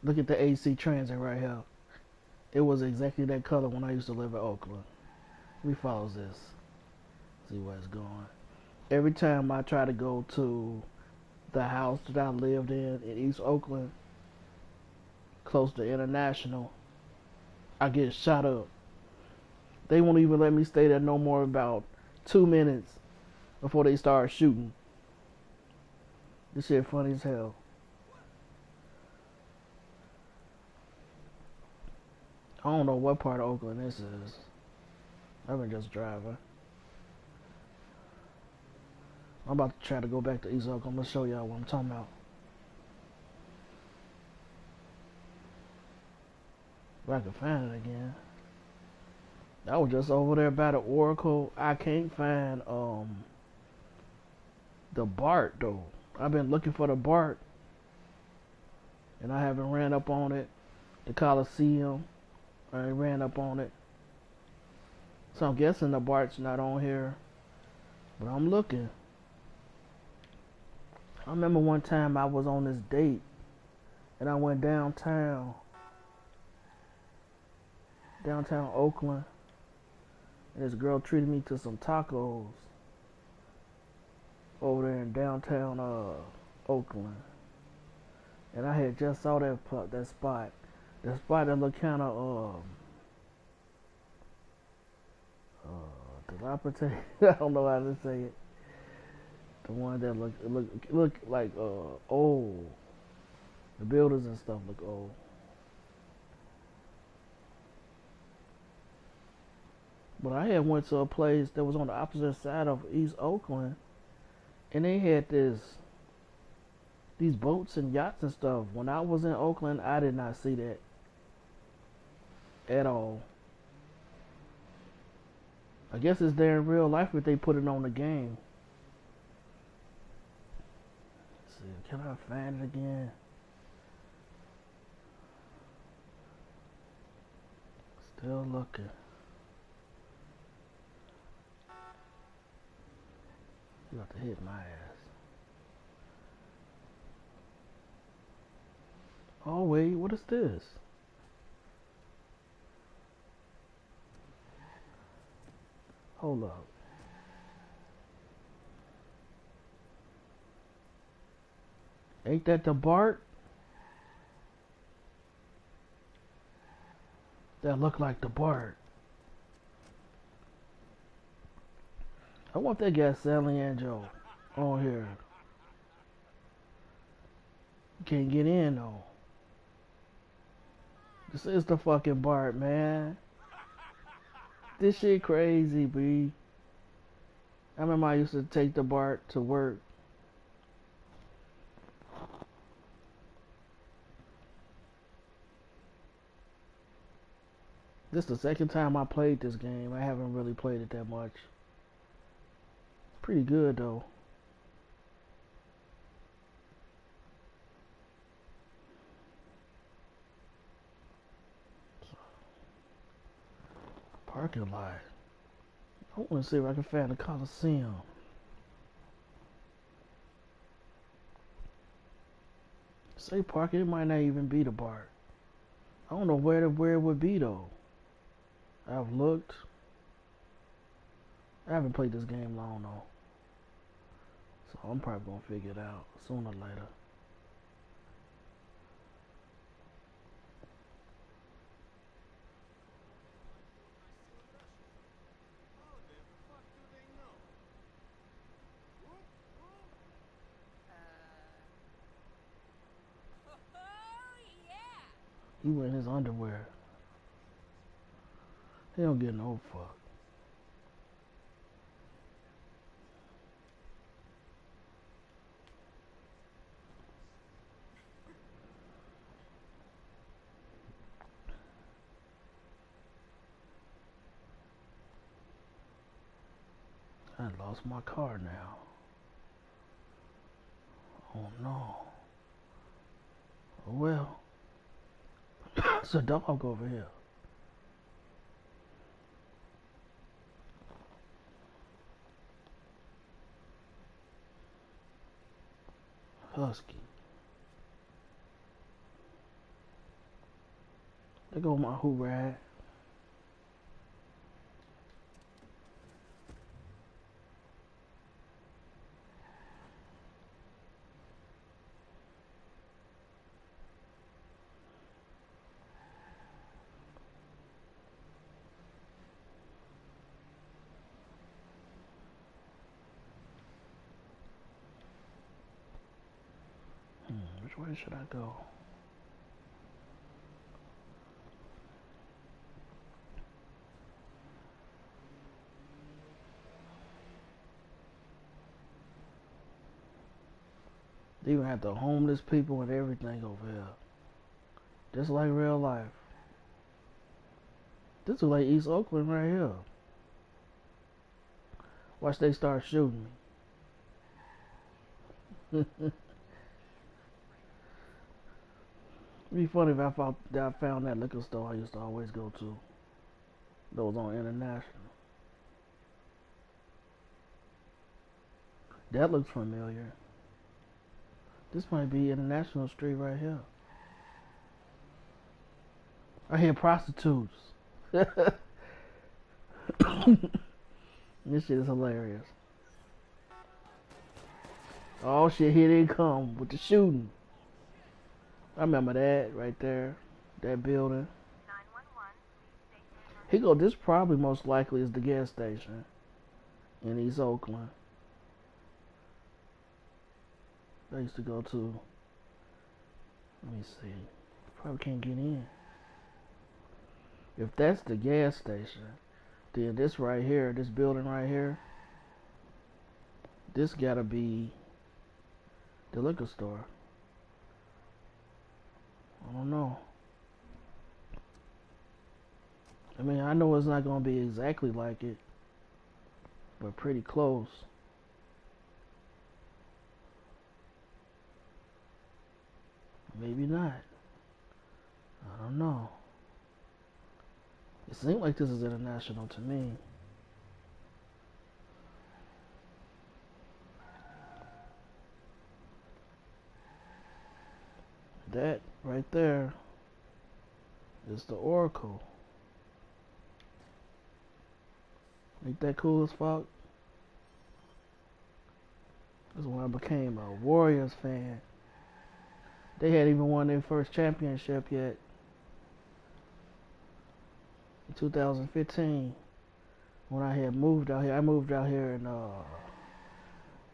Look at the AC Transit right here. It was exactly that color when I used to live in Oakland. Let me follow this. See where it's going. Every time I try to go to the house that I lived in East Oakland, close to International, I get shot up. They won't even let me stay there no more about 2 minutes before they start shooting. This shit funny as hell. I don't know what part of Oakland this is. I've been just driving. I'm about to try to go back to East Oakland. I'm gonna show y'all what I'm talking about. If I can find it again. I was just over there by the Oracle. I can't find the BART though. I've been looking for the BART and I haven't ran up on it. The Coliseum, I ran up on it. So I'm guessing the BART's not on here. But I'm looking. I remember one time I was on this date and I went downtown Oakland, and this girl treated me to some tacos over there in downtown Oakland. And I had just saw that spot. The spot that looked kind of dilapidated. I don't know how to say it. The one that look like old. The buildings and stuff look old. But I had went to a place that was on the opposite side of East Oakland, and they had these boats and yachts and stuff. When I was in Oakland, I did not see that at all. I guess it's there in real life if they put it on the game. Let's see, can I find it again? Still looking. You have to hit my ass. Oh wait, what is this? Hold up. Ain't that the BART? That look like the BART. I want that guy Sally Angel on here. You can't get in though. This is the fucking BART, man. This shit crazy, B. I remember I used to take the BART to work. This is the second time I played this game. I haven't really played it that much. Pretty good though. Parking lot. I want to see if I can find the Coliseum. Say parking, it might not even be the BART. I don't know where it would be though. I've looked. I haven't played this game long though. So I'm probably gonna figure it out sooner or later. He wearing his underwear. He don't get no fuck. I lost my car now. Oh no. Oh well. It's a dog over here. Husky. There go my Hoover hat. Which way should I go? They even have the homeless people and everything over here. Just like real life. This is like East Oakland right here. Watch they start shooting me. It'd be funny if I found that liquor store I used to always go to. That was on International. That looks familiar. This might be International Street right here. I hear prostitutes. This shit is hilarious. Oh shit, here they come with the shooting. I remember that right there. That building. He go, this probably most likely is the gas station in East Oakland. I used to go to. Let me see. Probably can't get in. If that's the gas station, then this right here, this building right here, this gotta be the liquor store. I don't know. I mean, I know it's not gonna be exactly like it, but pretty close. Maybe not. I don't know. It seems like this is International to me. That right there is the Oracle. Ain't that cool as fuck? This is when I became a Warriors fan. They hadn't even won their first championship yet. In 2015, when I had moved out here, I moved out here in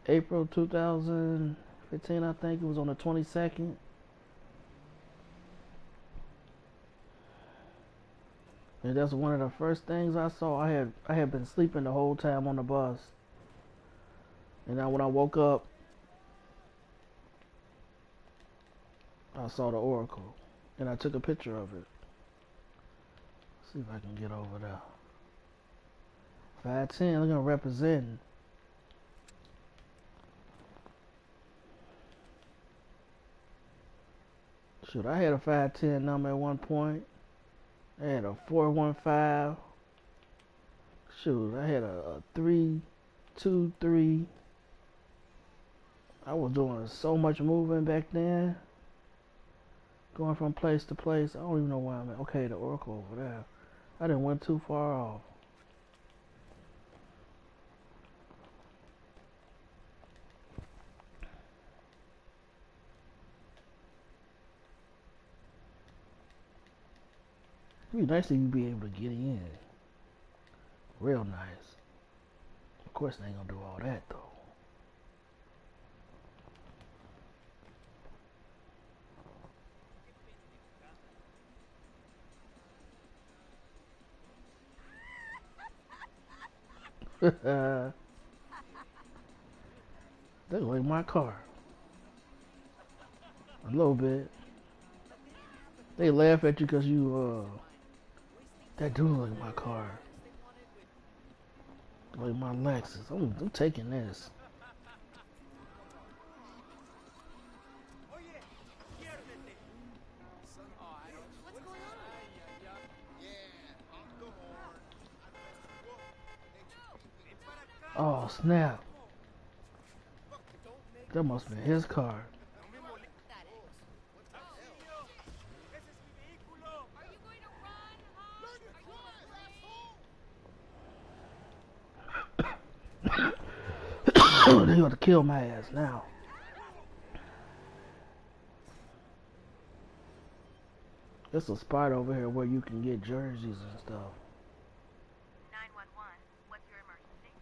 April 2015, I think. It was on the 22nd. And that's one of the first things I saw. I had been sleeping the whole time on the bus. And now when I woke up, I saw the Oracle. And I took a picture of it. See if I can get over there. 5'10", look at them representing. Shoot, I had a 5'10" number at one point. I had a 415. Shoot, I had a 323. I was doing so much moving back then. Going from place to place. I don't even know where I'm at. Okay, the Oracle over there. I didn't went too far off. It'd be nice if you be able to get in. Real nice. Of course they ain't gonna do all that though. They like my car. A little bit. They laugh at you because you, that do look like my car. Like my Lexus. I'm taking this. Oh, snap. That must be his car. They got to kill my ass now. There's a spot over here where you can get jerseys and stuff. 911, what's your emergency?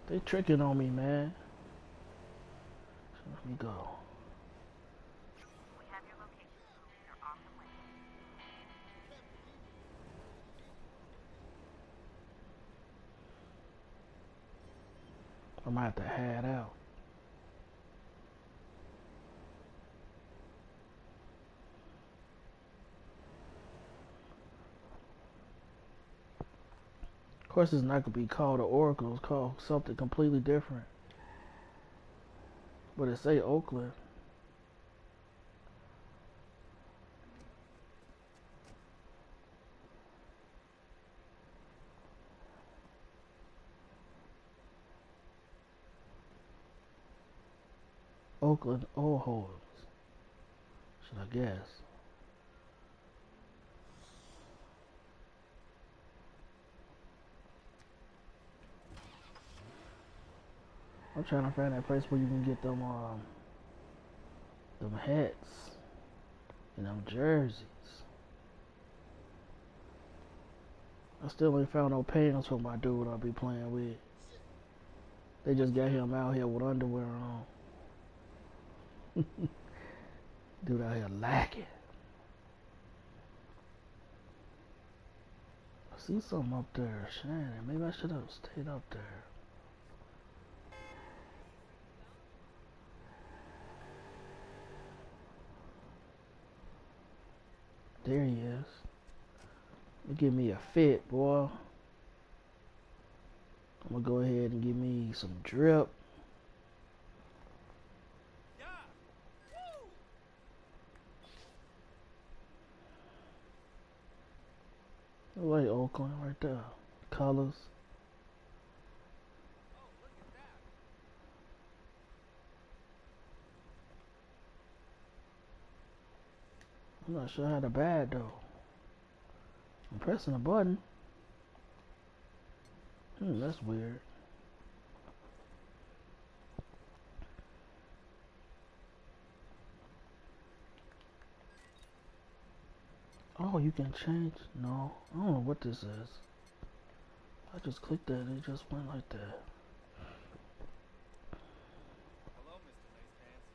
They tricking on me, man. So let me go. We have your location. You're on the way. I might have to head out. Of course, it's not gonna be called the Oracle. It's called something completely different. But it say Oakland. Oakland Oil Holdings. Should I guess? I'm trying to find that place where you can get them hats and them jerseys. I still ain't found no pants for my dude I'll be playing with. They just got him out here with underwear on. Dude out here lacking. I see something up there shining. Maybe I should have stayed up there. There he is. Give me a fit, boy. I'm gonna go ahead and give me some drip. Like Oakland right there. Colors. I'm not sure how to buy it though. I'm pressing a button. That's weird. Oh, you can change. No, I don't know what this is. I just clicked that and it just went like that. Hello, Mr. Lacepants.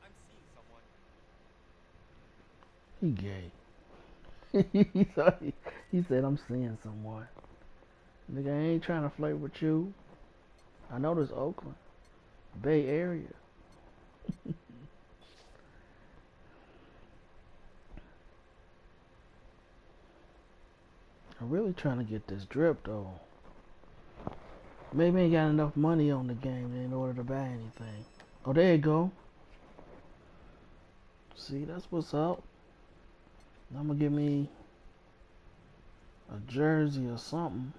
I'm seeing someone. He gay. he said I'm seeing someone. Nigga, I ain't trying to flirt with you. I know this Oakland, Bay Area. I'm really trying to get this drip though. Maybe I ain't got enough money on the game in order to buy anything. Oh, there you go. See, that's what's up. I'm gonna give me a jersey or something.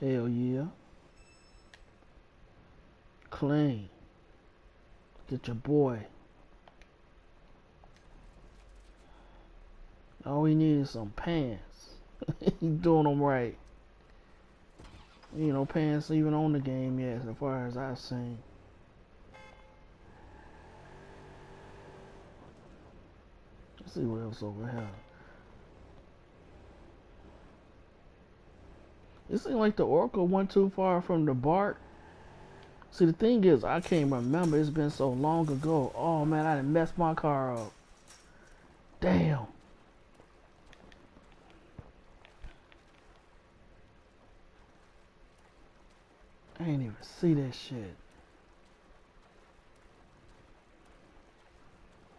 Hell yeah. Clean. Get your boy. All we need is some pants. He's doing them right. You know, pants even on the game yet, as far as I've seen. Let's see what else over here. It seems like the Oracle went too far from the Bart. See, the thing is, I can't remember. It's been so long ago. Oh, man, I done messed my car up. Damn. I ain't even see that shit.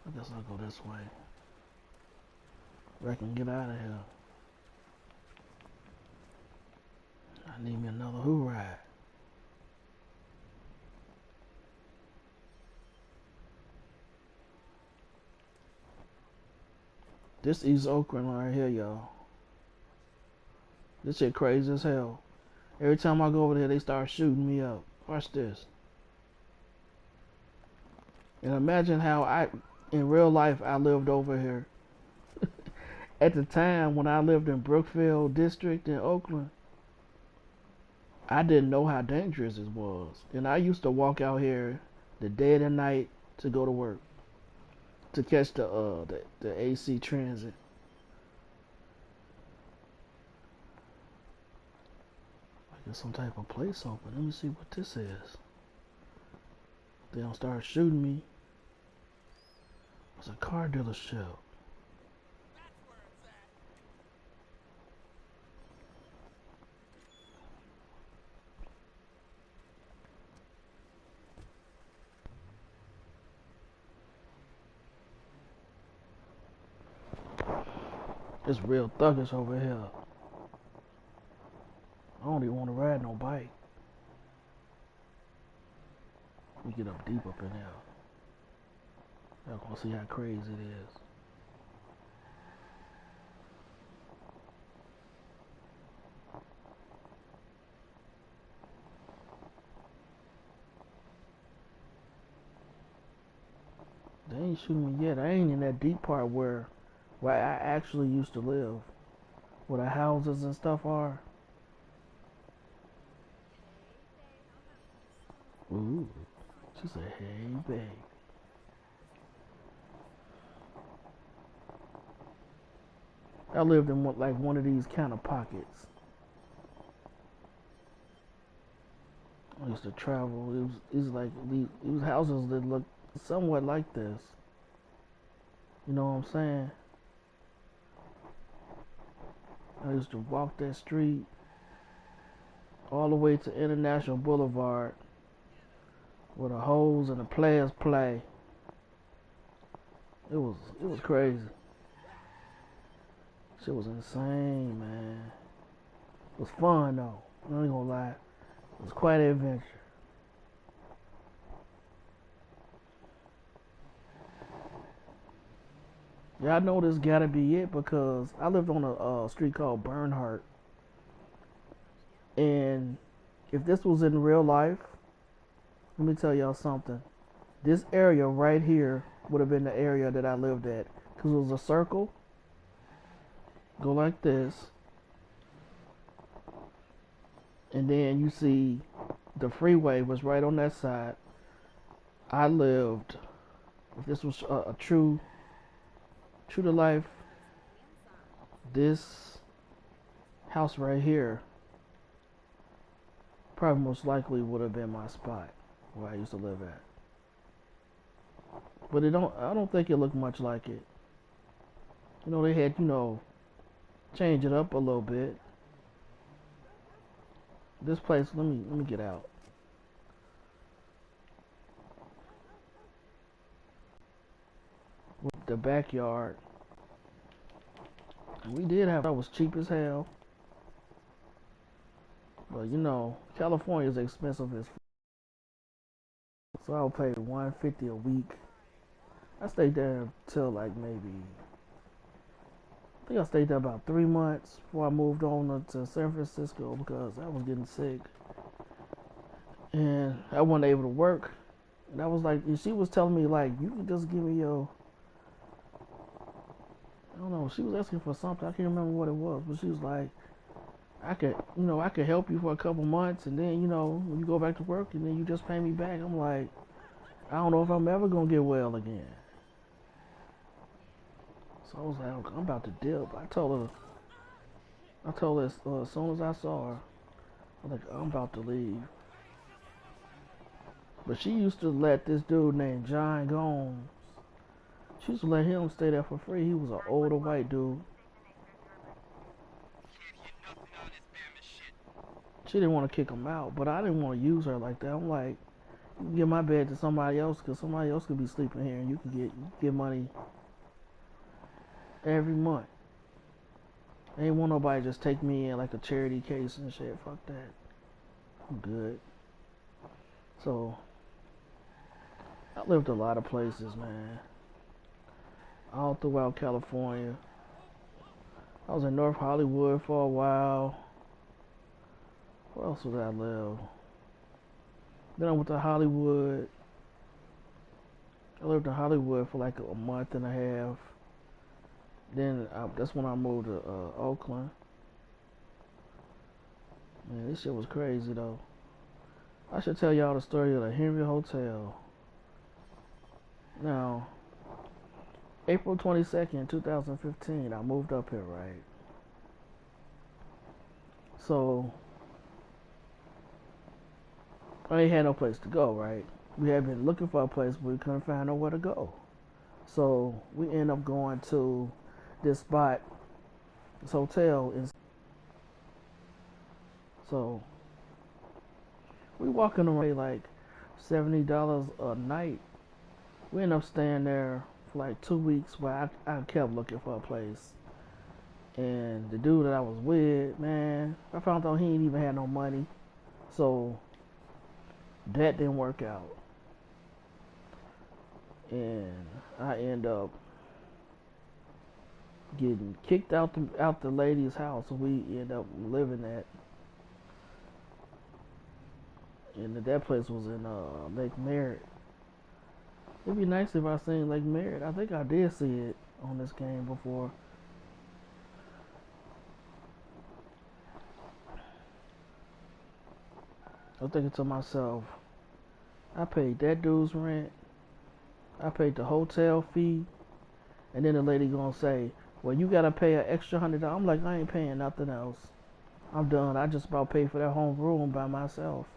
I guess I'll go this way. I can get out of here. I need me another hoorah. This East Oakland right here, y'all. This shit crazy as hell. Every time I go over there, they start shooting me up. Watch this. And imagine how in real life, I lived over here. At the time when I lived in Brookfield District in Oakland, I didn't know how dangerous it was. And I used to walk out here the dead of night to go to work to catch the AC transit. Like there's some type of place open. Let me see what this is. They don't start shooting me. It's a car dealership. It's real thuggish over here. I don't even want to ride no bike. We get up deep up in here. Y'all gonna see how crazy it is. They ain't shooting me yet. I ain't in that deep part where I actually used to live, where the houses and stuff are. Ooh, she said, "Hey, babe." I lived in one of these kind of pockets. I used to travel. It was like it was houses that looked somewhat like this. You know what I'm saying? I used to walk that street all the way to International Boulevard where the hoes and the players play. It was crazy. Shit was insane, man. It was fun though. I ain't gonna lie. It was quite an adventure. Yeah, I know this gotta be it because I lived on a street called Bernhardt, and if this was in real life, let me tell y'all something. This area right here would have been the area that I lived at because it was a circle. Go like this, and then you see the freeway was right on that side. I lived. If this was a true to life, this house right here probably most likely would have been my spot where I used to live at. But I don't think it looked much like it. You know, they had, change it up a little bit. This place, let me get out. With the backyard. We did have that was cheap as hell. But California is expensive as so I'll pay $150 a week. I stayed there till like maybe I think I stayed there about 3 months before I moved on to San Francisco because I was getting sick and I wasn't able to work. And I was like, and she was telling me like, you can just give me your, I don't know. She was asking for something. I can't remember what it was, but she was like, I could help you for a couple months, and then when you go back to work, and then you just pay me back. I'm like, I don't know if I'm ever gonna get well again. So I was like, I'm about to dip. I told her as soon as I saw her, I was like, I'm about to leave. But she used to let this dude named John Gomes. She used to let him stay there for free. He was an older white dude. She didn't want to kick him out, but I didn't want to use her like that. I'm like, you can give my bed to somebody else because somebody else could be sleeping here, and you can get money every month. I ain't want nobody just take me in like a charity case and shit. Fuck that. I'm good. So I lived a lot of places, man. All throughout California. I was in North Hollywood for a while. Where else did I live? Then I went to Hollywood. I lived in Hollywood for like a month and a half. That's when I moved to Oakland. Man, this shit was crazy though. I should tell y'all the story of the Henry Hotel. Now, April 22nd, 2015, I moved up here, right? So, I ain't had no place to go, right? We had been looking for a place, but we couldn't find nowhere to go. So, we end up going to this spot, this hotel. So, we walking around like $70 a night. We ended up staying there for like 2 weeks while I kept looking for a place. And the dude that I was with, man, I found out he ain't even had no money. So that didn't work out. And I end up getting kicked out the lady's house. So we end up living at, and that place was in Lake Merritt. It'd be nice if I seen Lake Merritt. I think I did see it on this game before. I'm thinking to myself, I paid that dude's rent, I paid the hotel fee, and then the lady gonna say, well, you gotta pay an extra $100. I'm like, I ain't paying nothing else. I'm done. I just about paid for that home room by myself.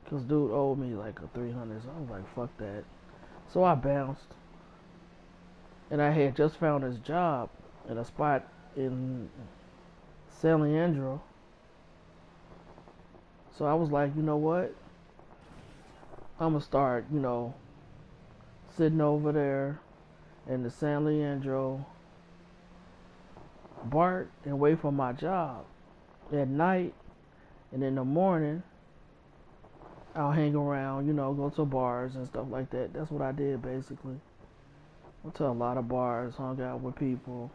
Cause dude owed me like a 300. So I was like, fuck that. So I bounced. And I had just found this job at a spot in San Leandro. So I was like, you know what? I'm gonna start, sitting over there in the San Leandro BART and wait for my job at night, and in the morning I'll hang around, go to bars and stuff like that. That's what I did basically. Went to a lot of bars, hung out with people.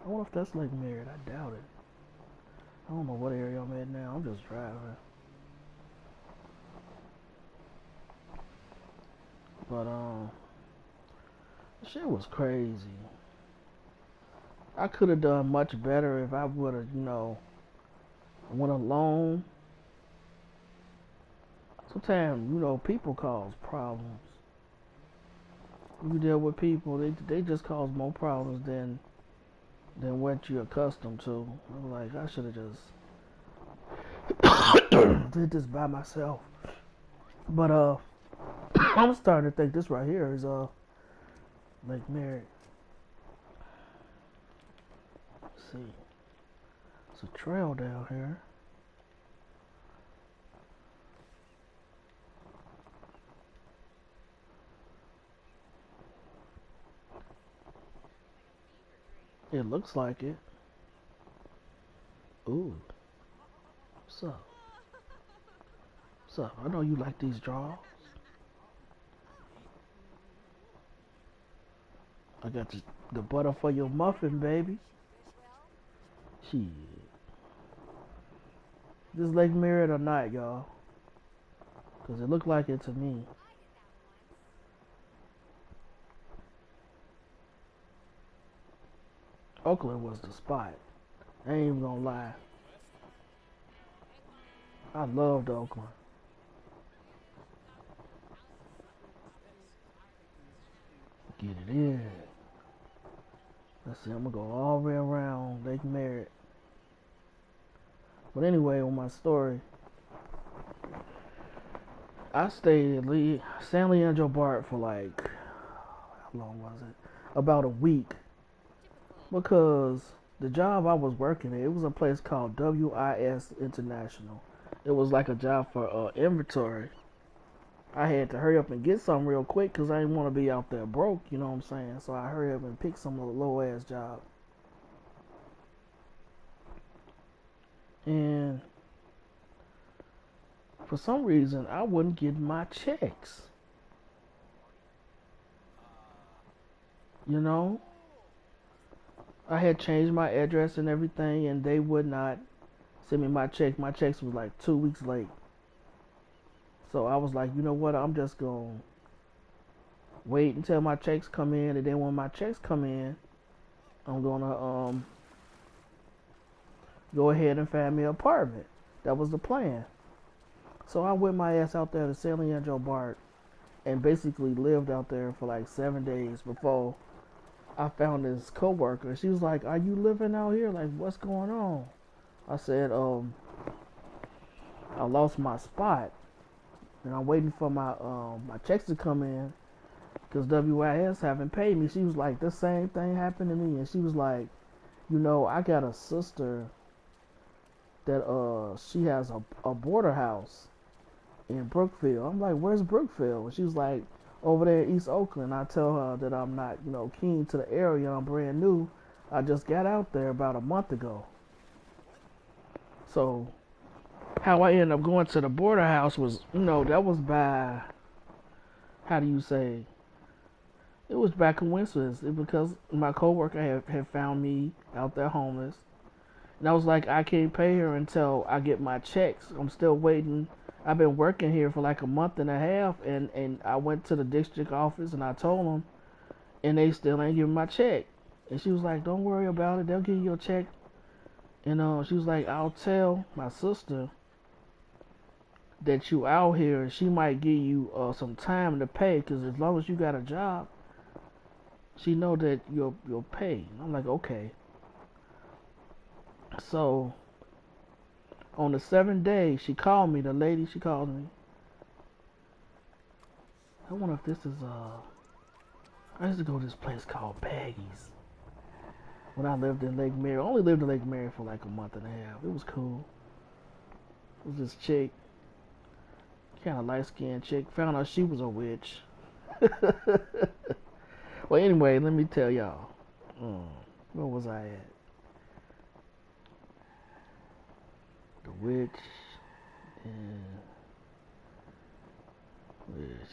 I wonder if that's Lake Merritt. I doubt it. I don't know what area I'm at now. I'm just driving. But shit was crazy. I could have done much better if I would have, went alone. Sometimes, people cause problems. You deal with people, they just cause more problems than what you're accustomed to. I'm like, I should have just did this by myself. But I'm starting to think this right here is Lake Merritt. Let's see. It's a trail down here. It looks like it. Ooh. What's up? What's up? I know you like these draws. I got the butter for your muffin, baby. Shit. This Lake Merritt or not, y'all? Because it looked like it to me. Oakland was the spot. I ain't even gonna lie. I loved Oakland. Get it in. Let's see, I'm gonna go all the way around Lake Merritt. But anyway, on my story, I stayed at San Leandro BART for like, how long was it? About a week. Because the job I was working at, it was a place called WIS International. It was like a job for inventory. I had to hurry up and get something real quick because I didn't want to be out there broke, you know what I'm saying? So I hurry up and pick some low ass job. And for some reason, I wouldn't get my checks. You know? I had changed my address and everything, and they would not send me my check. My checks was like 2 weeks late. So I was like, you know what? I'm just going to wait until my checks come in, and then when my checks come in, I'm gonna go ahead and find me an apartment. That was the plan. So I went my ass out there to San Leandro Bart and basically lived out there for like 7 days before I found this coworker. She was like, "Are you living out here? Like, what's going on?" I said, I lost my spot, and I'm waiting for my checks to come in because WIS haven't paid me." She was like, "The same thing happened to me," and she was like, "I got a sister that she has a border house in Brookfield." I'm like, "Where's Brookfield?" And she was like, "Over there in East Oakland." I tell her that I'm not, keen to the area. I'm brand new. I just got out there about a month ago. So how I ended up going to the border house was, that was by, how do you say, it was by coincidence. Because my coworker had found me out there homeless. And I was like, I can't pay her until I get my checks. I'm still waiting. I've been working here for like a month and a half, and I went to the district office and I told them, and they still ain't giving my check. And she was like, "Don't worry about it. They'll give you your check." And she was like, "I'll tell my sister that you out here, and she might give you some time to pay, because as long as you got a job, she know that you'll pay." I'm like, "Okay." So on the 7th day, she called me. The lady, she called me. I wonder if this is I used to go to this place called Baggies when I lived in Lake Mary. I only lived in Lake Mary for like a month and a half. It was cool. It was this chick, kind of light skinned chick. Found out she was a witch. Well, anyway, let me tell y'all. Where was I at? The witch and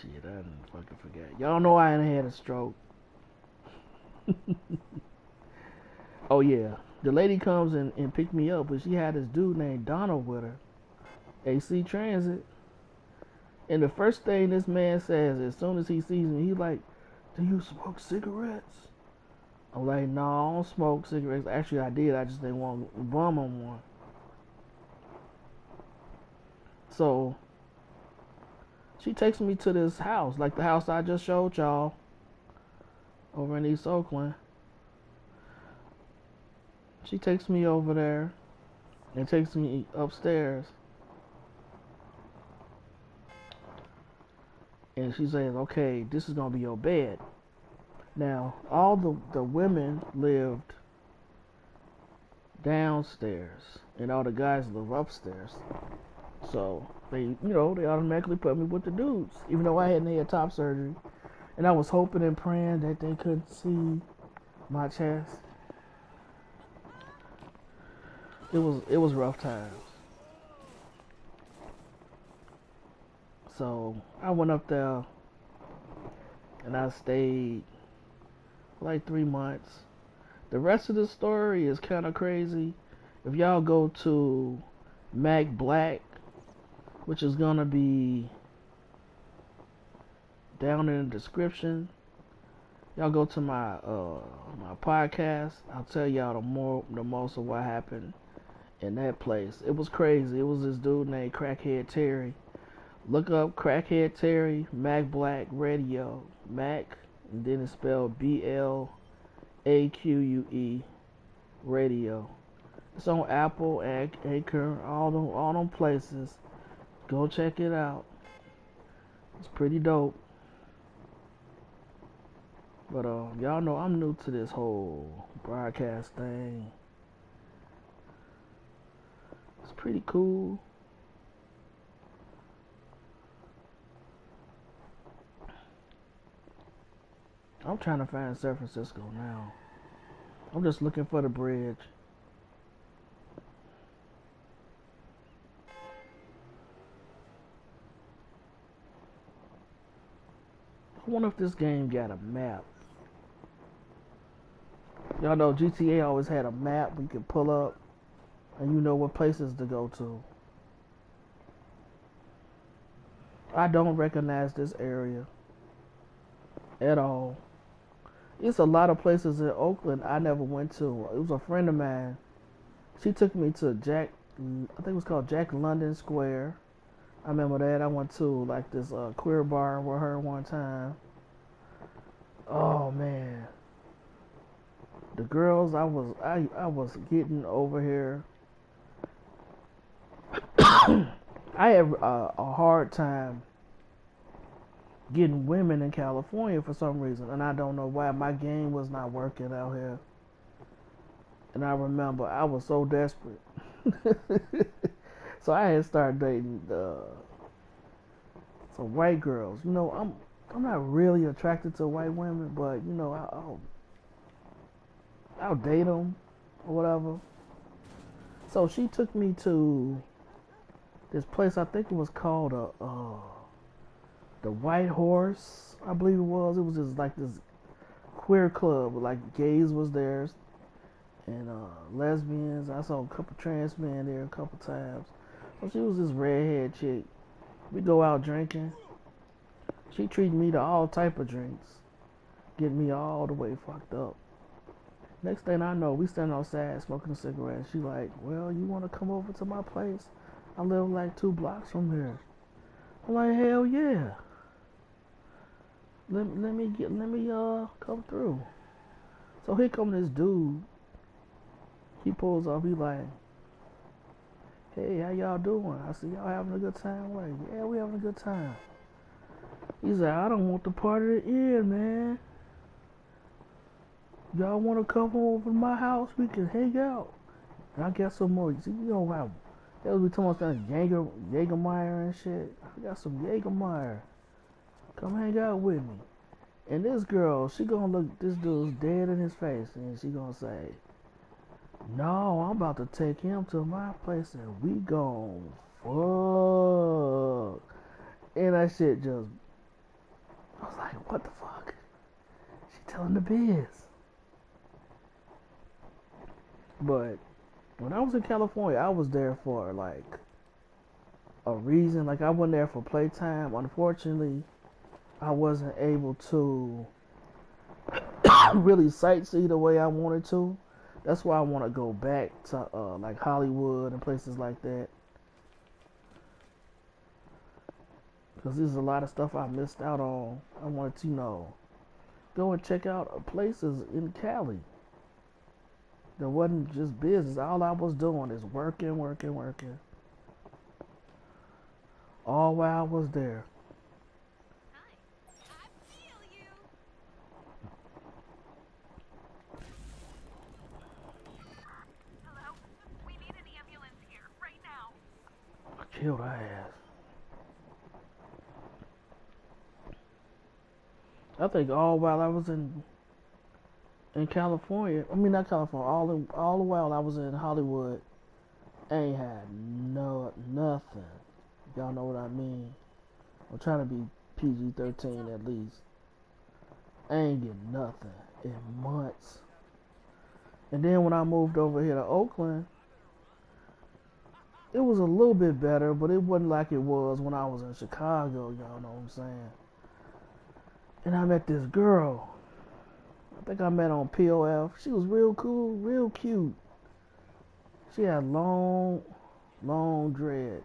shit, I didn't fucking forget. Y'all know I ain't had a stroke. Oh yeah, the lady comes and picked me up, but she had this dude named Donald with her. AC Transit. And the first thing this man says as soon as he sees me, he's like, "Do you smoke cigarettes?" I'm like, "No, I don't smoke cigarettes." Actually, I did. I just didn't want to bum on one. So she takes me to this house, like the house I just showed y'all over in East Oakland. She takes me over there and takes me upstairs. And she says, "Okay, this is going to be your bed." Now, all the women lived downstairs, and all the guys live upstairs. So they automatically put me with the dudes, even though I hadn't had top surgery. And I was hoping and praying that they couldn't see my chest. It was rough times. So I went up there and I stayed for like 3 months. The rest of the story is kind of crazy. If y'all go to mackblaque, which is gonna be down in the description, y'all go to my podcast. I'll tell y'all the most of what happened in that place. It was crazy. It was this dude named Crackhead Terry. Look up Crackhead Terry, mackblaque Radio, Mac, and then it's spelled BLAQUE Radio. It's on Apple, Anchor, all them places. Go check it out. It's pretty dope. But y'all know I'm new to this whole broadcast thing. It's pretty cool. I'm trying to find San Francisco now. I'm just looking for the bridge. I wonder if this game got a map. Y'all know GTA always had a map we could pull up and you know what places to go to. I don't recognize this area. at all. It's a lot of places in Oakland I never went to. It was a friend of mine. She took me to I think it was called Jack London Square. I remember that. I went to like this queer bar with her one time. Oh man, the girls I was getting over here. I have a hard time getting women in California for some reason, and I don't know why. My game was not working out here, and I remember I was so desperate, so I had started dating some white girls. I'm not really attracted to white women, but I'll date them or whatever. So she took me to this place. I think it was called the White Horse, I believe it was. It was just like this queer club, like gays was there and lesbians. I saw a couple trans men there a couple times. So she was this redhead chick. We go out drinking. She treated me to all type of drinks, getting me all the way fucked up. Next thing I know, we standing outside smoking a cigarette. She like, well, you want to come over to my place? I live like 2 blocks from here. I'm like, hell yeah. Let me come through. So here come this dude. He pulls up. He like, hey, how y'all doing? I said, y'all having a good time? I'm like, yeah, we having a good time. He's like, I don't want the party to end, man. Y'all want to come over to my house? We can hang out. And I got some more. See, how they was talking about that Jägermeyer and shit. I got some Jägermeyer. Come hang out with me. And this girl, she gonna look this dude's dead in his face, and she gonna say, no, I'm about to take him to my place and we gon' fuck. And that shit just, I was like, what the fuck? She telling the biz. But when I was in California, I was there for like a reason. Like I wasn't there for playtime. Unfortunately, I wasn't able to really sightsee the way I wanted to. That's why I want to go back to like Hollywood and places like that. Because there's a lot of stuff I missed out on. I wanted to, go and check out places in Cali. That wasn't just business. All I was doing is working, working, working. All while I was there. Hi. I feel you. Hello? We need an ambulance here, right now. I killed her ass. I think all while I was in California, I mean not California, all the while I was in Hollywood, I ain't had nothing. Y'all know what I mean? I'm trying to be PG-13 at least. I ain't getting nothing in months. And then when I moved over here to Oakland, it was a little bit better, but it wasn't like it was when I was in Chicago, y'all know what I'm saying? And I met this girl. I think I met on POF. She was real cool, real cute. She had long dreads.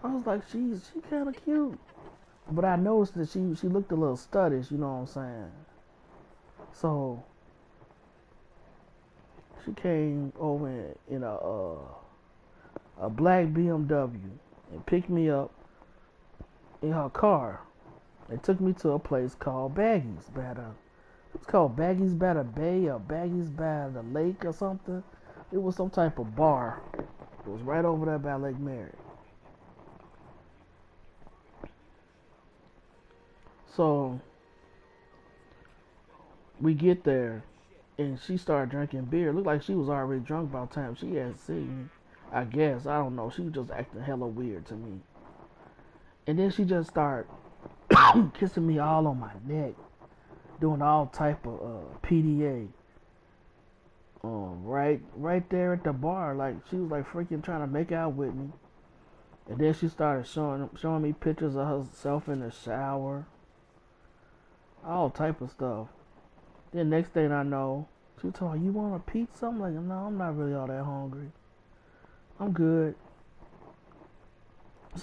I was like, she kind of cute. But I noticed that she looked a little studdish, you know what I'm saying? So she came over in a black BMW and picked me up in her car. They took me to a place called Baggies. It's called Baggies by the Bay or Baggies by the Lake or something. It was some type of bar. It was right over there by Lake Mary. So we get there and she started drinking beer. It looked like she was already drunk by the time she had seen me. I guess. I don't know. She was just acting hella weird to me. And then she just started kissing me all on my neck, doing all type of PDA. Right there at the bar, like she was like freaking trying to make out with me. And then she started showing me pictures of herself in the shower. all type of stuff. Then next thing I know, she told me, "You want a pizza?" I'm like, "No, I'm not really all that hungry. I'm good."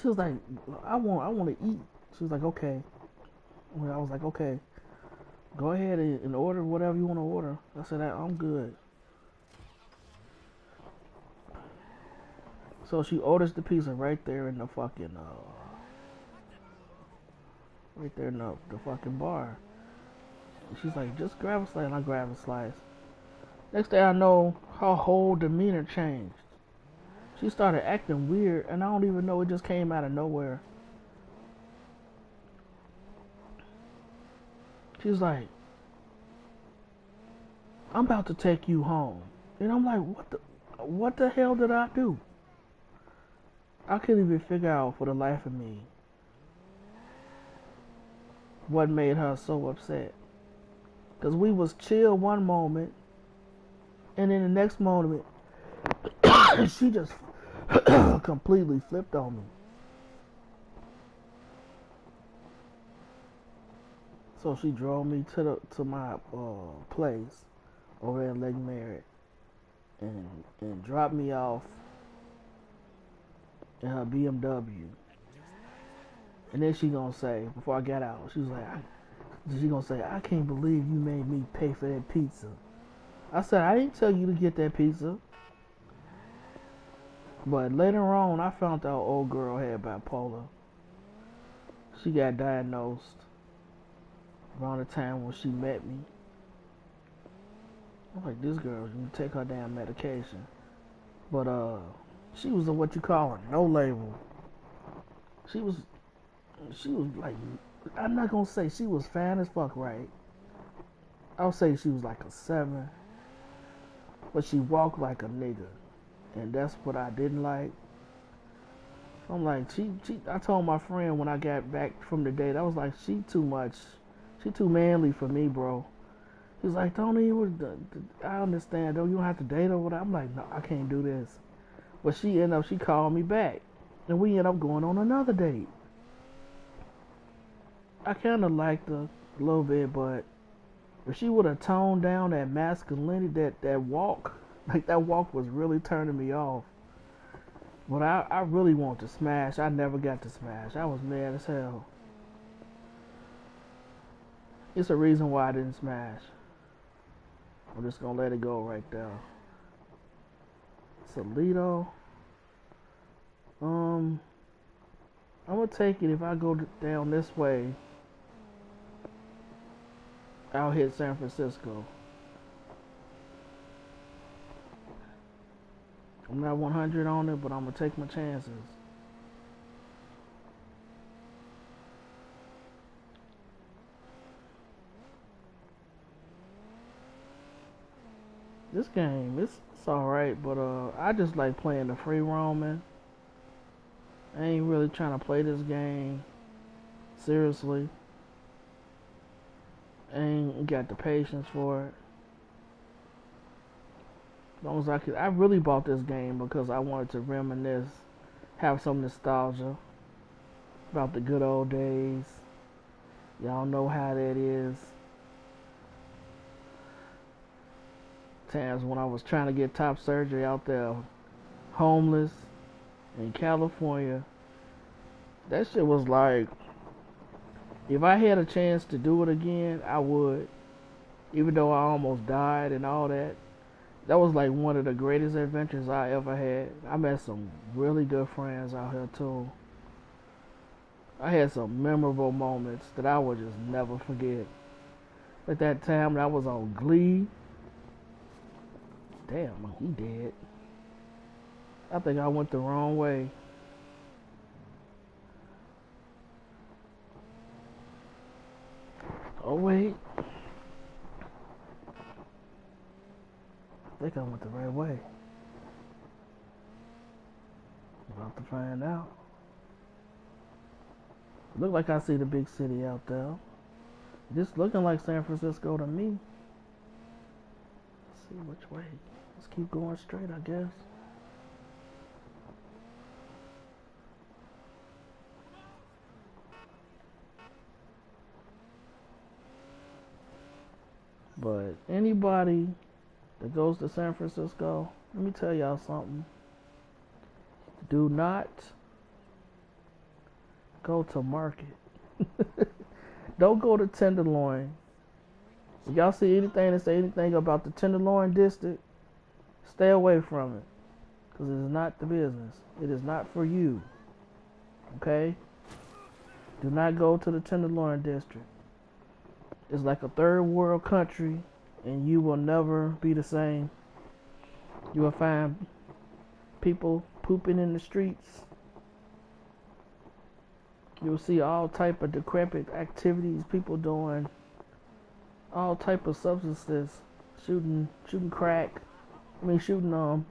She was like, "I want to eat." She was like, "Okay." Well, I was like, "Okay, go ahead and order whatever you want to order." I said, "I'm good." So she orders the pizza right there in the fucking right there in the fucking bar. And she's like, "Just grab a slice." And I grab a slice. Next thing I know, her whole demeanor changed. She started acting weird, and I don't even know. It just came out of nowhere. She was like, "I'm about to take you home," and I'm like, what the hell did I do? I couldn't even figure out for the life of me what made her so upset. Cause we was chill one moment, and then the next moment, she just completely flipped on me. So she drove me to my place over in Lake Merritt, and dropped me off in her BMW. And then she gonna say, before I got out, she gonna say, "I can't believe you made me pay for that pizza." I said, "I didn't tell you to get that pizza." But later on, I found out old girl had bipolar. She got diagnosed around the time when she met me. I'm like, this girl, you take her damn medication. But she was a what you call a no label. She was she was like, I'm not gonna say she was fine as fuck, right? I'll say she was like a 7, but she walked like a nigga, and that's what I didn't like. I'm like, I told my friend when I got back from the date, I was like, she too much, she too manly for me, bro. He's like, don't even, I understand, though, you don't have to date her. I'm like, no, I can't do this. But she called me back, and we ended up going on another date. I kind of liked her a little bit, but if she would have toned down that masculinity, that walk, like that walk was really turning me off. But I really want to smash. I never got to smash. I was mad as hell. It's a reason why I didn't smash. I'm just gonna let it go right there. Salito. I'm gonna take it if I go down this way. I'll hit San Francisco. I'm not 100 on it, but I'm gonna take my chances. This game, it's alright, but I just like playing the free roaming. I ain't really trying to play this game seriously. I ain't got the patience for it. As long as I could, I really bought this game because I wanted to reminisce, have some nostalgia about the good old days. Y'all know how that is. Times when I was trying to get top surgery out there, homeless in California. That shit was like, if I had a chance to do it again, I would. Even though I almost died and all that. That was like one of the greatest adventures I ever had. I met some really good friends out here too. I had some memorable moments that I would just never forget. Like that time that I was on Glee. Damn, he dead. I think I went the wrong way. Oh wait. I think I went the right way. About to find out. Look like I see the big city out there. Just looking like San Francisco to me. Let's see which way. Let's keep going straight, I guess. But anybody that goes to San Francisco, let me tell y'all something. Do not go to Market. Don't go to Tenderloin. If y'all see anything that say anything about the Tenderloin district, stay away from it. Because it is not the business. It is not for you. Okay? Do not go to the Tenderloin district. It's like a third world country, and you will never be the same. You will find people pooping in the streets. You'll see all type of decrepit activities, people doing all type of substances, shooting crack. Shooting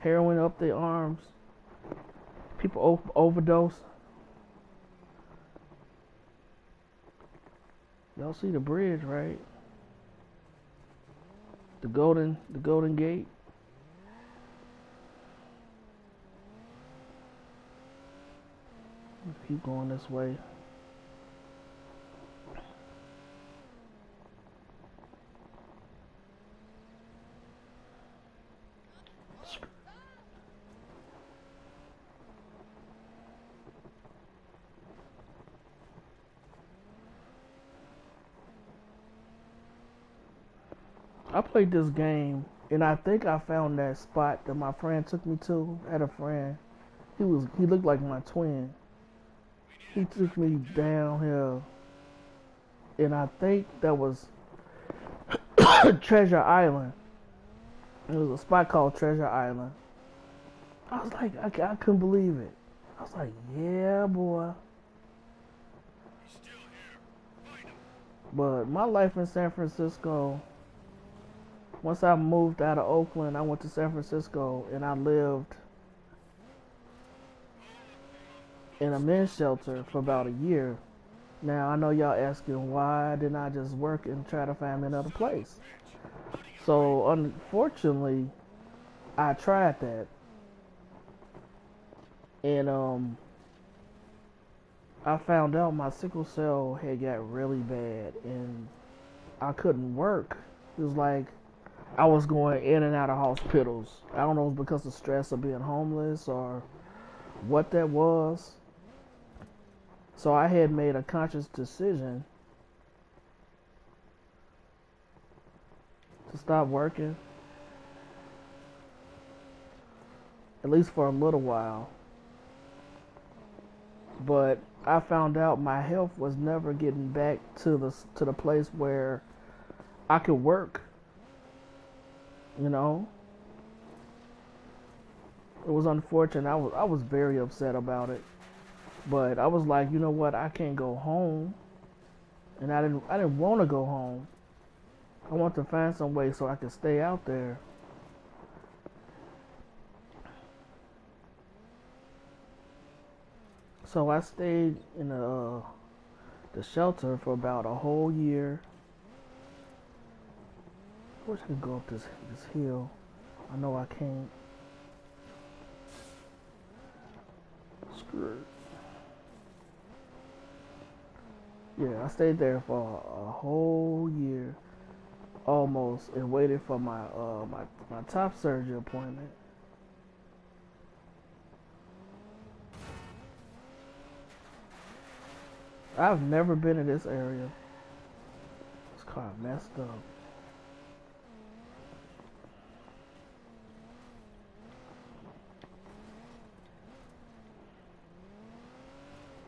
heroin up their arms. People overdose. Y'all see the bridge, right? The Golden Gate. Keep going this way. I played this game, and I think I found that spot that my friend took me to. I had a friend. He looked like my twin. He took me downhill, and I think that was Treasure Island. It was a spot called Treasure Island. I was like, I couldn't believe it. I was like, yeah, boy. But my life in San Francisco, once I moved out of Oakland, I went to San Francisco, and I lived in a men's shelter for about a year. Now, I know y'all asking, why didn't I just work and try to find another place? So, unfortunately, I tried that. And I found out my sickle cell had got really bad, and I couldn't work. It was like I was going in and out of hospitals. I don't know if it was because of stress of being homeless or what that was. So I had made a conscious decision to stop working, at least for a little while. But I found out my health was never getting back to the place where I could work. You know, it was unfortunate. I was very upset about it. But I was like, you know what? I can't go home, and I didn't want to go home. I want to find some way so I could stay out there. So I stayed in the shelter for about a whole year. I wish I could go up this hill. I know I can't. Screw it. Yeah, I stayed there for a whole year, almost, and waited for my top surgery appointment. I've never been in this area. This car messed up.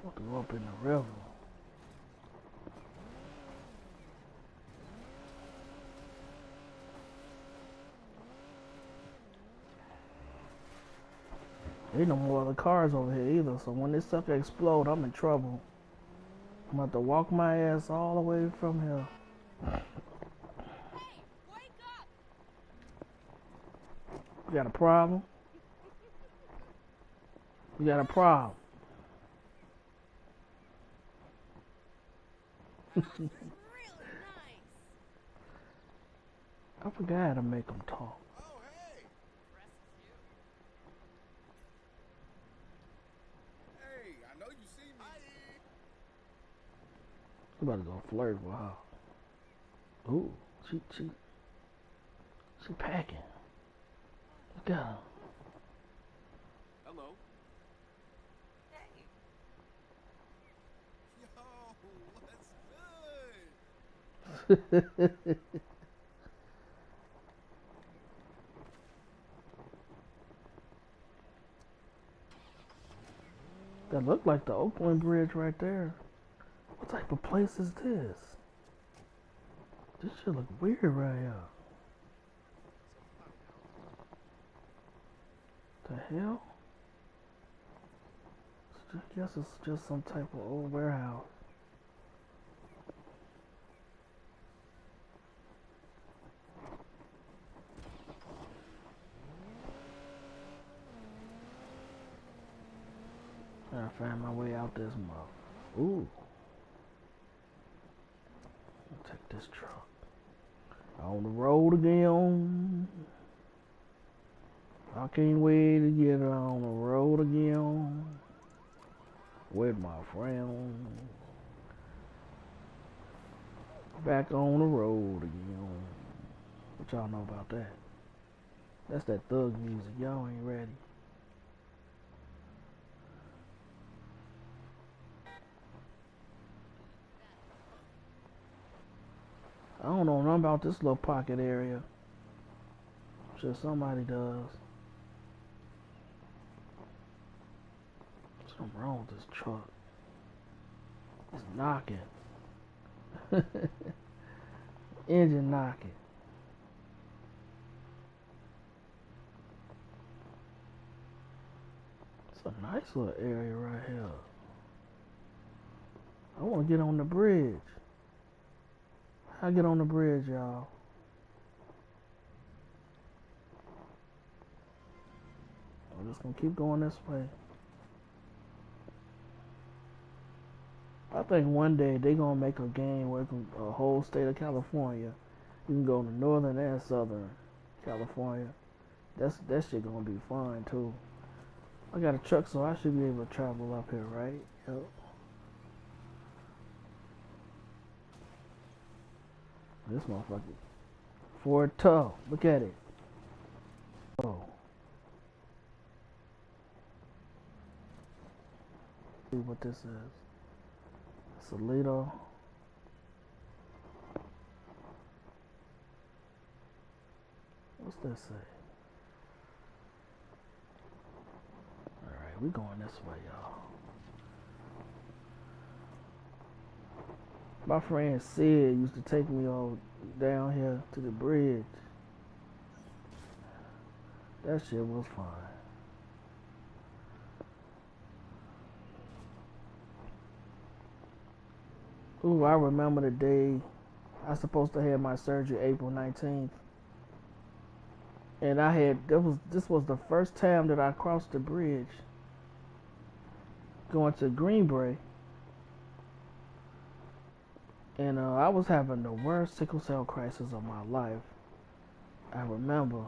I want to go up in the river. Ain't no more other cars over here either, so when this sucker explode, I'm in trouble. I'm about to walk my ass all the way from here. Hey, wake up! You got a problem? You got a problem? Wow, this is really nice. I forgot how to make them talk. Oh, hey! Hey, I know you see me. I'm about to go flirt with her. Ooh, She packing. Look at her. Hello. Hey. Yo, what's good? That look like the Oakland Bridge right there. What type of place is this? This shit look weird right here. The hell? I guess it's just some type of old warehouse. Trying to find my way out this mug. Ooh. I'll take this truck. On the road again. I can't wait to get on the road again with my friends. Back on the road again. What y'all know about that? That's that thug music. Y'all ain't ready. I don't know nothing about this little pocket area. I'm sure somebody does. Something wrong with this truck. It's knocking. Engine knocking. It's a nice little area right here. I want to get on the bridge. How I get on the bridge, y'all? I'm just gonna keep going this way. I think one day they gonna make a game where a whole state of California, you can go to northern and southern California. That shit gonna be fun too. I got a truck, so I should be able to travel up here, right? Yep. This motherfucker, Ford Tough. Look at it. Oh. See what this is. Salito. What's this say? Alright, we going this way, y'all. My friend Sid used to take me all down here to the bridge. That shit was fun. Ooh, I remember the day I was supposed to have my surgery April 19th. And this was the first time that I crossed the bridge going to Greenbrae. And I was having the worst sickle cell crisis of my life. I remember.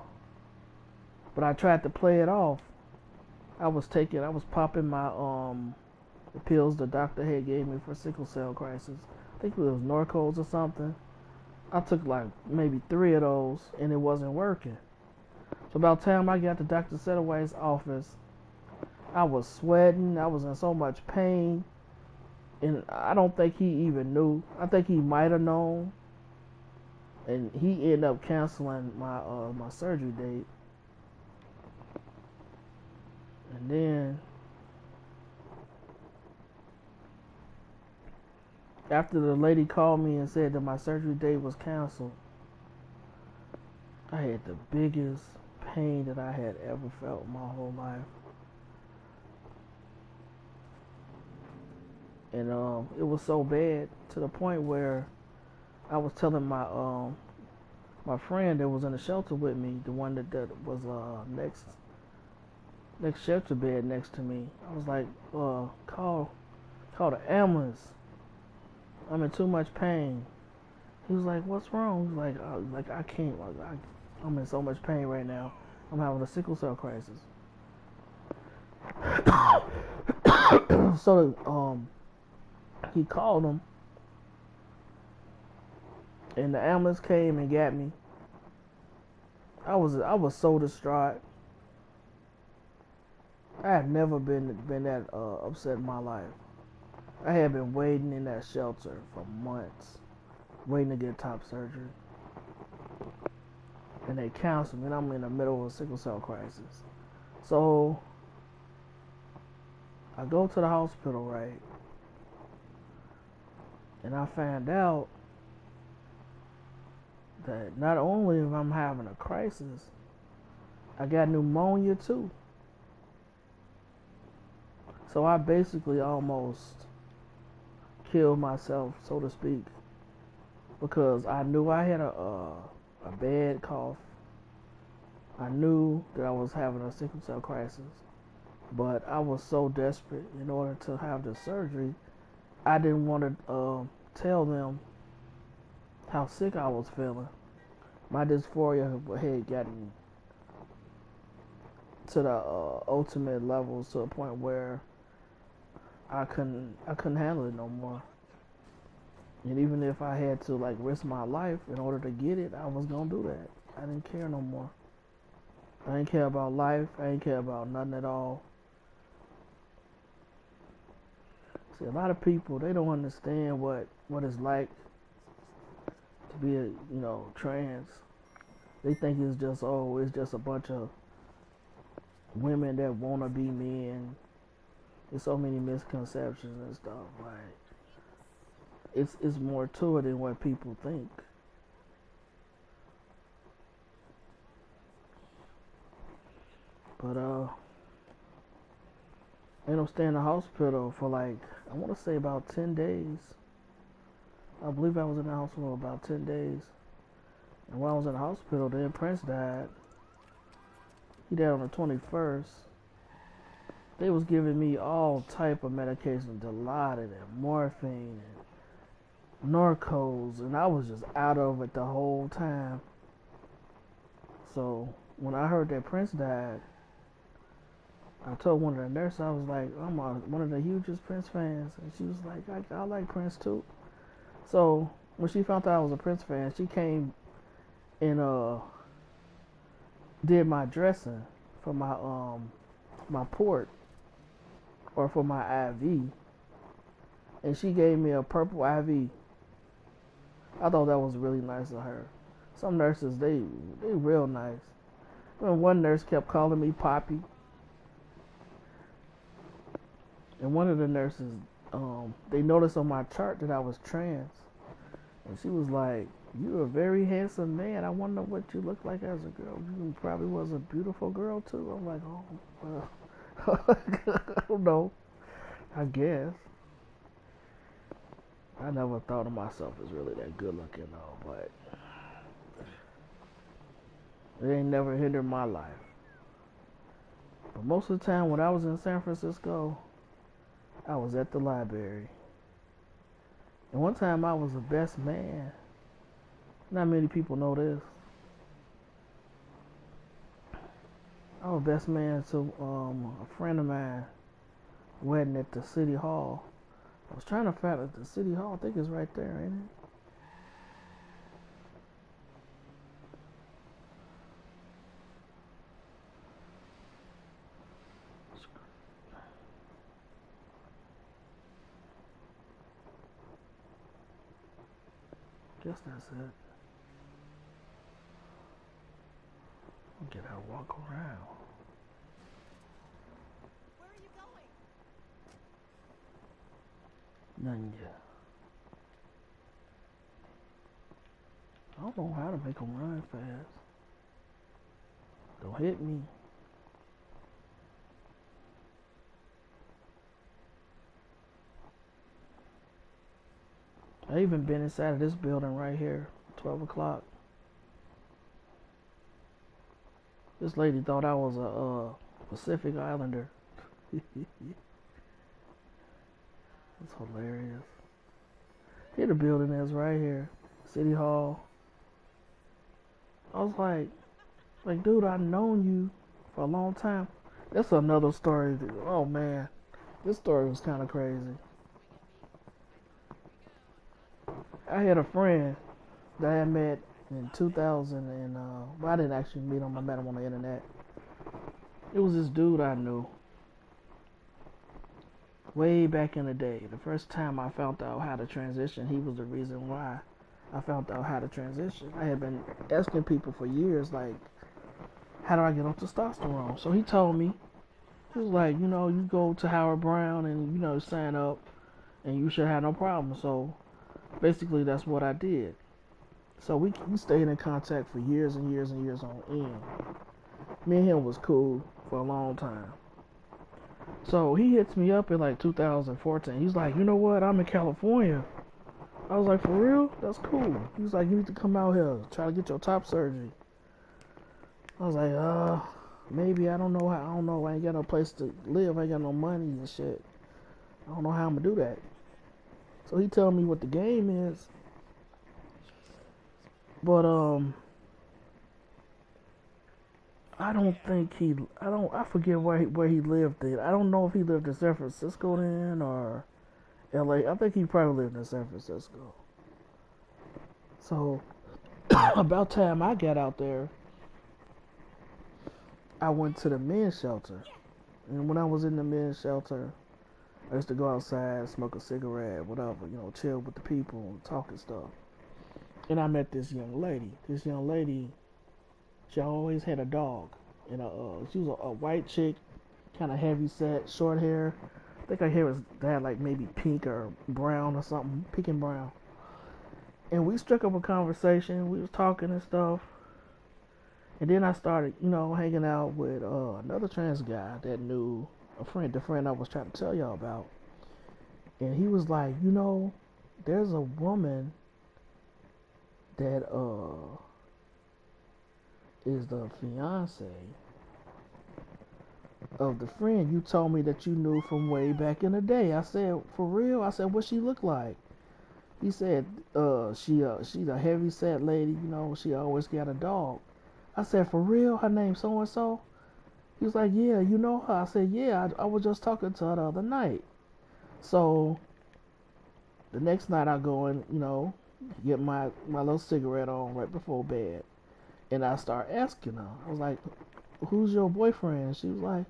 But I tried to play it off. I was popping my the pills the doctor had gave me for sickle cell crisis. I think it was Norcos or something. I took like maybe 3 of those and it wasn't working. So about the time I got to Dr. Setaway's office, I was sweating. I was in so much pain. And I don't think he even knew. I think he might have known. And he ended up canceling my surgery date. And then after the lady called me and said that my surgery date was canceled, I had the biggest pain that I had ever felt in my whole life. And it was so bad to the point where I was telling my friend that was in the shelter with me, the one that was next shelter bed next to me. I was like, call the ambulance. I'm in too much pain. He was like, what's wrong? He was like I can't. I'm in so much pain right now. I'm having a sickle cell crisis. So he called him, And the ambulance came and got me. I was so distraught. I had never been that upset in my life. I had been waiting in that shelter for months, waiting to get top surgery. And they counseled me, and I'm in the middle of a sickle cell crisis. So I go to the hospital, right? And I find out that not only if I'm having a crisis, I got pneumonia too. So I basically almost killed myself, so to speak, because I knew I had a bad cough. I knew that I was having a sickle cell crisis, but I was so desperate in order to have the surgery. I didn't want to tell them how sick I was feeling. My dysphoria had gotten to the ultimate levels, to a point where I couldn't handle it no more. And even if I had to like risk my life in order to get it, I was gonna do that. I didn't care no more. I didn't care about life. I didn't care about nothing at all. See, a lot of people, they don't understand what it's like to be trans. They think it's just a bunch of women that wanna be men. There's so many misconceptions and stuff. Like it's more to it than what people think. But I ended up staying in the hospital for like, I want to say about 10 days. I believe I was in the hospital about 10 days. And while I was in the hospital, then Prince died. He died on the 21st. They was giving me all type of medication, Dilaudid and morphine and Norcos, and I was just out of it the whole time. So when I heard that Prince died, I told one of the nurses, I was like, I'm one of the hugest Prince fans. And she was like, I like Prince too. So when she found out I was a Prince fan, she came and did my dressing for my port, or for my IV. And she gave me a purple IV. I thought that was really nice of her. Some nurses, they real nice. And one nurse kept calling me Poppy. And one of the nurses, they noticed on my chart that I was trans. And she was like, "You're a very handsome man. I wonder what you look like as a girl. You probably was a beautiful girl too." I'm like, "Oh, well, I don't know. I guess." I never thought of myself as really that good looking though, but it ain't never hindered my life. But most of the time when I was in San Francisco, I was at the library. And one time I was a best man. Not many people know this. I was best man to a friend of mine wedding at the city hall. I was trying to find it. The city hall, I think it's right there, ain't it? Guess that's it. I'll get out and walk around. Where are you going? Nothing yet. I don't know how to make them run fast. Don't hit me. I even been inside of this building right here, 12 o'clock. This lady thought I was a Pacific Islander. It's hilarious. Here the building is right here, City Hall. I was like, dude, I've known you for a long time. That's another story. Oh man, this story was kind of crazy. I had a friend. that I met in 2000 and well, I didn't actually meet him. I met him on the internet. It was this dude I knew way back in the day. The first time I found out how to transition, he was the reason why I found out how to transition. I had been asking people for years, like, how do I get on testosterone? So he told me, he was like, you go to Howard Brown and, sign up and you should have no problem. So basically, that's what I did. So we stayed in contact for years and years and years on end. Me and him was cool for a long time. So he hits me up in like 2014. He's like, you know what? I'm in California. I was like, for real? That's cool. He was like, you need to come out here, try to get your top surgery. I was like, maybe. I don't know how. I don't know. I ain't got no place to live. I ain't got no money and shit. I don't know how I'm gonna do that. So he told me what the game is. But I don't think he. I forget where he lived at. I don't know if he lived in San Francisco then or L.A. I think he probably lived in San Francisco. So about time I got out there, I went to the men's shelter. And when I was in the men's shelter, I used to go outside, smoke a cigarette, whatever, chill with the people, talk and stuff. And I met this young lady. This young lady, she always had a dog. And she was a white chick, kind of heavy set, short hair. I think her hair was had like maybe pink or brown or something, pink and brown. And we struck up a conversation. We was talking and stuff. And then I started, hanging out with another trans guy that knew the friend I was trying to tell y'all about. And he was like, there's a woman that is the fiance of the friend you told me that you knew from way back in the day. I said, for real? I said, what she look like? He said, she's a heavy set lady, she always got a dog. I said, for real? Her name's so and so? He was like, yeah, you know her. I said, yeah, I was just talking to her the other night. So the next night I go and, get my little cigarette on right before bed. And I start asking her. I was like, who's your boyfriend? She was like,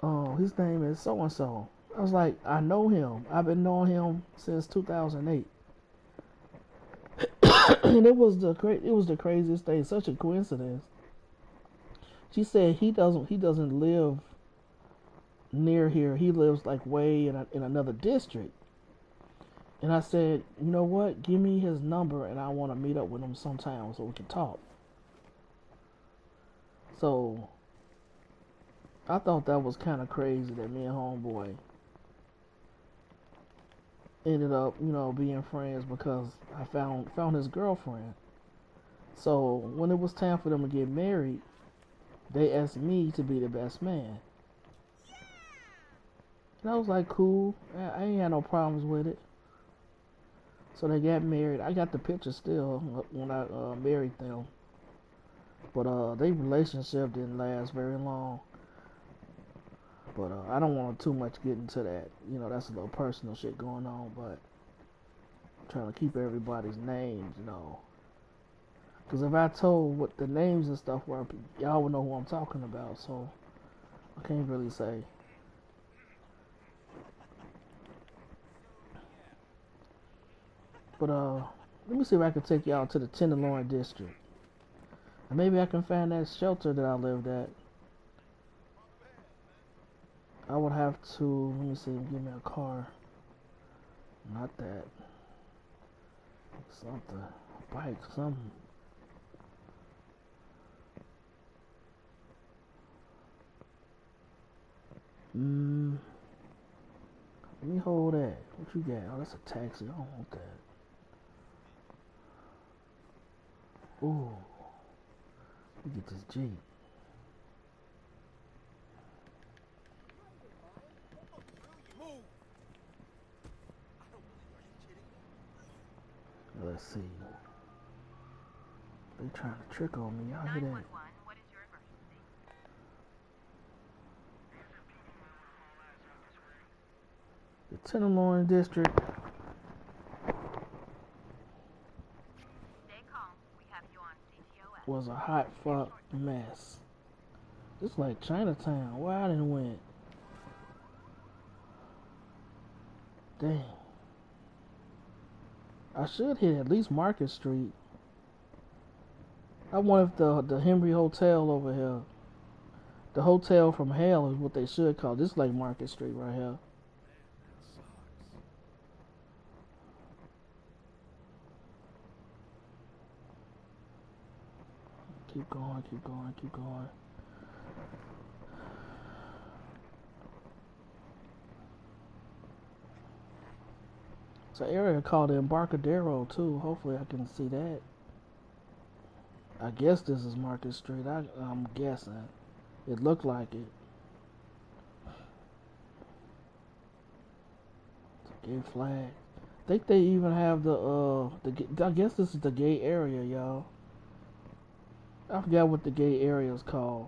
oh, his name is so and so. I was like, I know him. I've been knowing him since 2008. And it was the craziest thing, such a coincidence. She said he doesn't live near here. He lives like way in another district. And I said, you know what? Give me his number, and I want to meet up with him sometime so we can talk. So I thought that was kind of crazy that me and homeboy ended up, being friends because I found his girlfriend. So when it was time for them to get married, they asked me to be the best man. And I was like, cool. I ain't had no problems with it. So they got married. I got the picture still when I married them. But their relationship didn't last very long. But I don't want to too much get into that. That's a little personal shit going on. But I'm trying to keep everybody's names, Because if I told what the names and stuff were, y'all would know who I'm talking about. So I can't really say. But let me see if I can take y'all to the Tenderloin district. And maybe I can find that shelter that I lived at. I would have to, let me see, give me a car. Not that. Something. A bike, something. Let me hold that. What you got? Oh, that's a taxi. I don't want that. Ooh. Let me get this Jeep. Let's see. They trying to trick on me. Y'all hear that? 911, what is your emergency? The Tenderloin district. was a hot fuck mess. It's like Chinatown. Where I done went. Dang. I should hit at least Market Street. I wonder if the Henry Hotel over here, the Hotel from Hell is what they should call it. This is like Market Street right here. Keep going, keep going, keep going. It's an area called the Embarcadero too. Hopefully I can see that. I guess this is Market Street. I'm guessing. It looked like it. It's a gay flag. I think they even have I guess this is the gay area, y'all. I forgot what the gay area is called.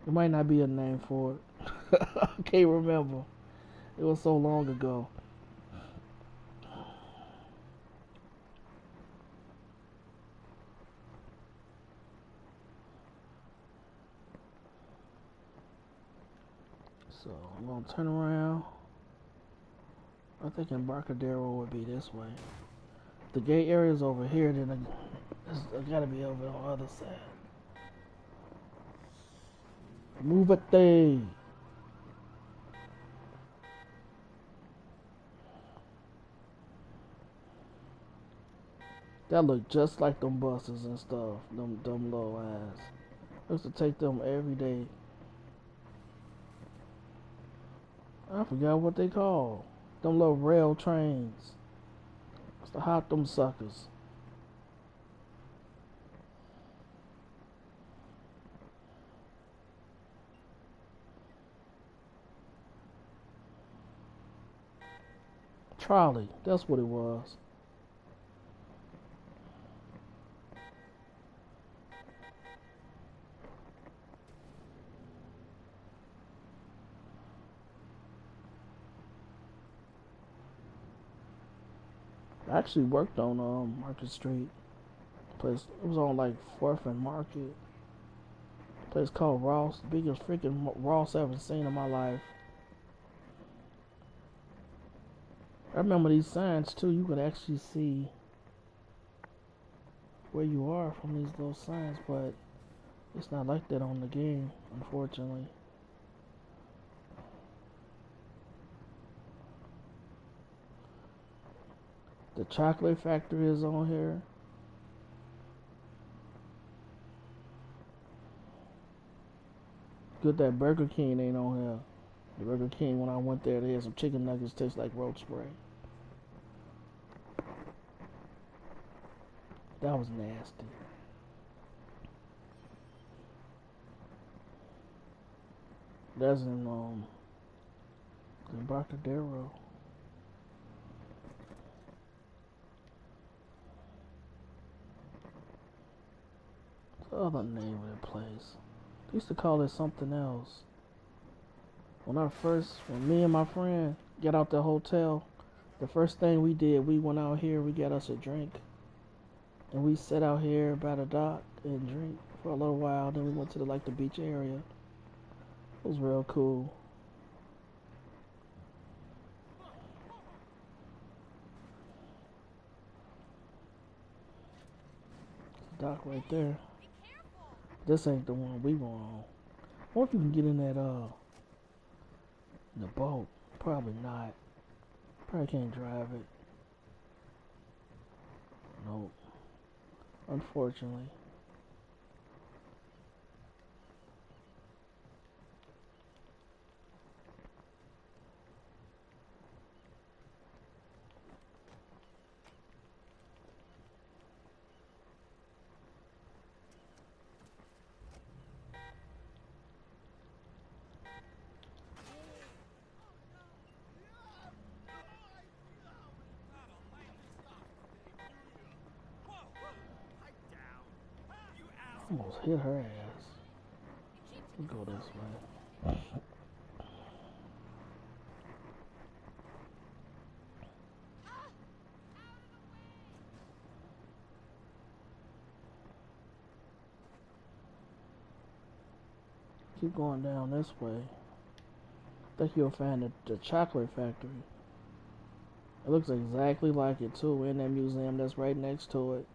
It might not be a name for it. I can't remember. It was so long ago. So I'm gonna turn around. I think Embarcadero would be this way. The gay area's over here, then it's gotta be over on the other side. Move it there. That look just like them buses and stuff. Them little ass. I used to take them every day. I forgot what they call. Them little rail trains. Used to hop them suckers. Trolley. That's what it was. I actually worked on Market Street. Place it was on like 4th and Market. Place called Ross. The biggest freaking Ross I've ever seen in my life. I remember these signs too. You could actually see where you are from these little signs, but it's not like that on the game, unfortunately. The chocolate factory is on here. Good that Burger King ain't on here. The Burger King, when I went there, they had some chicken nuggets taste like roach spray. That was nasty. That's in Embarcadero. What's the other name of that place? They used to call it something else. When me and my friend got out the hotel, the first thing we did, we went out here, we got us a drink. And we sat out here by the dock and drink for a little while. Then we went to the beach area. It was real cool. Dock right there. This ain't the one we were on. I wonder if you can get in that in the boat. Probably not. Probably can't drive it. Nope. Unfortunately. Almost hit her ass. Let's go this way. Keep going down this way. Think you'll find the chocolate factory. It looks exactly like it too in that museum that's right next to it.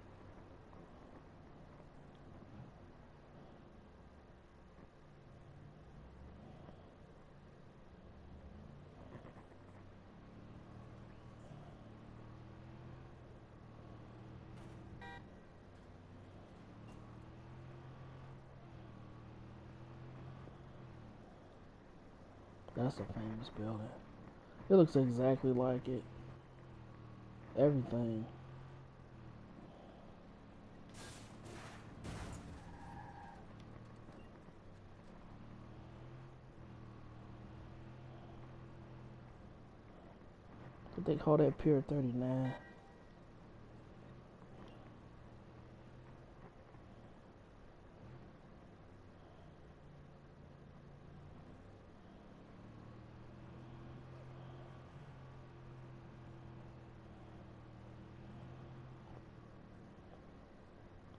That's a famous building. It looks exactly like it. Everything. What they call that Pier 39?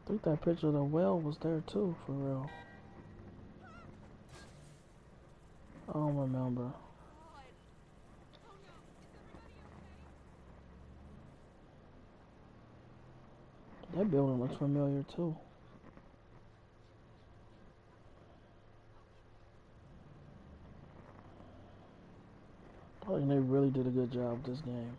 I think that picture of the well was there too, for real. I don't remember. That building looks familiar too. I think they really did a good job with this game.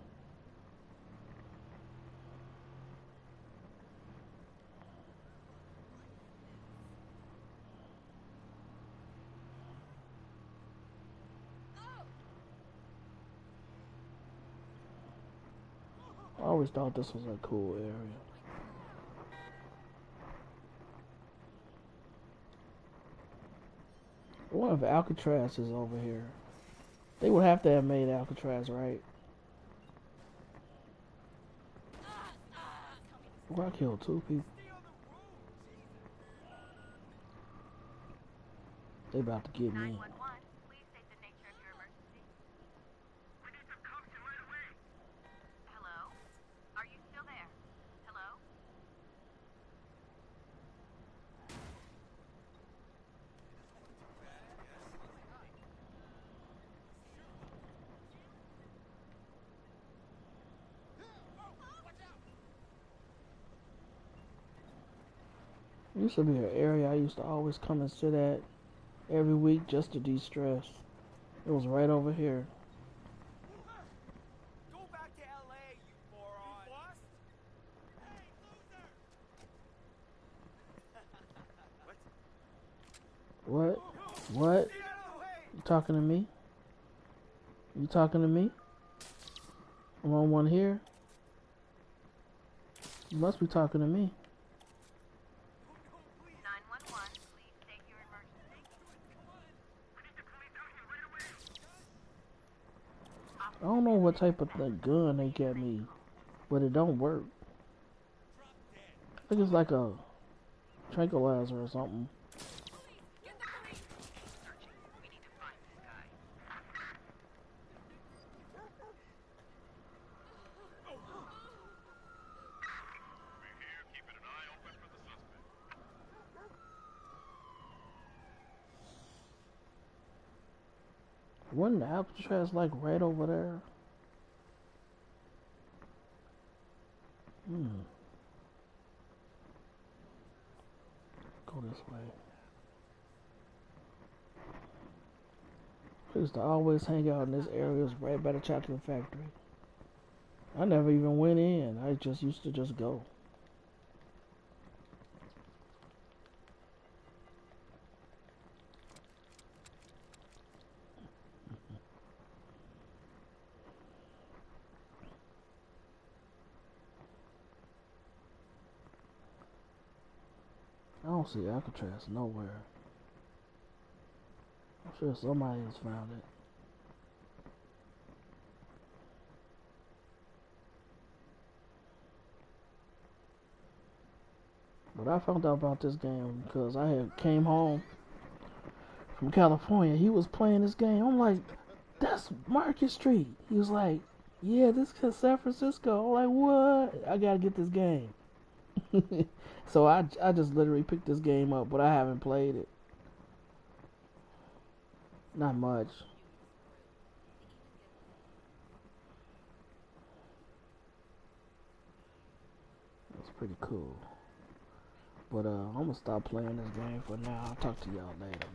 I always thought this was a cool area. I wonder if Alcatraz is over here. They would have to have made Alcatraz, right? Well, I killed two people. They about to get me. 911, please state the nature of your emergency. We need some cops right away. Hello? Are you still there? Hello? Used to be an area I used to always come and sit at every week just to de-stress. It was right over here. Go back to LA, you moron! You lost? Hey, loser! What? Stay out of the way! You talking to me? You talking to me? I'm on one here. You must be talking to me. 911, please state your emergency. We need the police out here right away. I don't know what type of gun they got me, but it don't work. I think it's like a tranquilizer or something. We need to find this guy. We're here keeping an eye open for the suspect. Wasn't the Alcatraz like right over there? Go this way. I used to always hang out in this area. It was right by the chocolate factory. I never even went in. I just used to just go. I don't see Alcatraz nowhere. I'm sure somebody has found it. But I found out about this game because I had came home from California. He was playing this game. I'm like, that's Market Street. He was like, yeah, this is San Francisco. I'm like, what? I gotta get this game. So I just literally picked this game up, but I haven't played it. Not much. It's pretty cool. But I'm gonna stop playing this game for now. I'll talk to y'all later.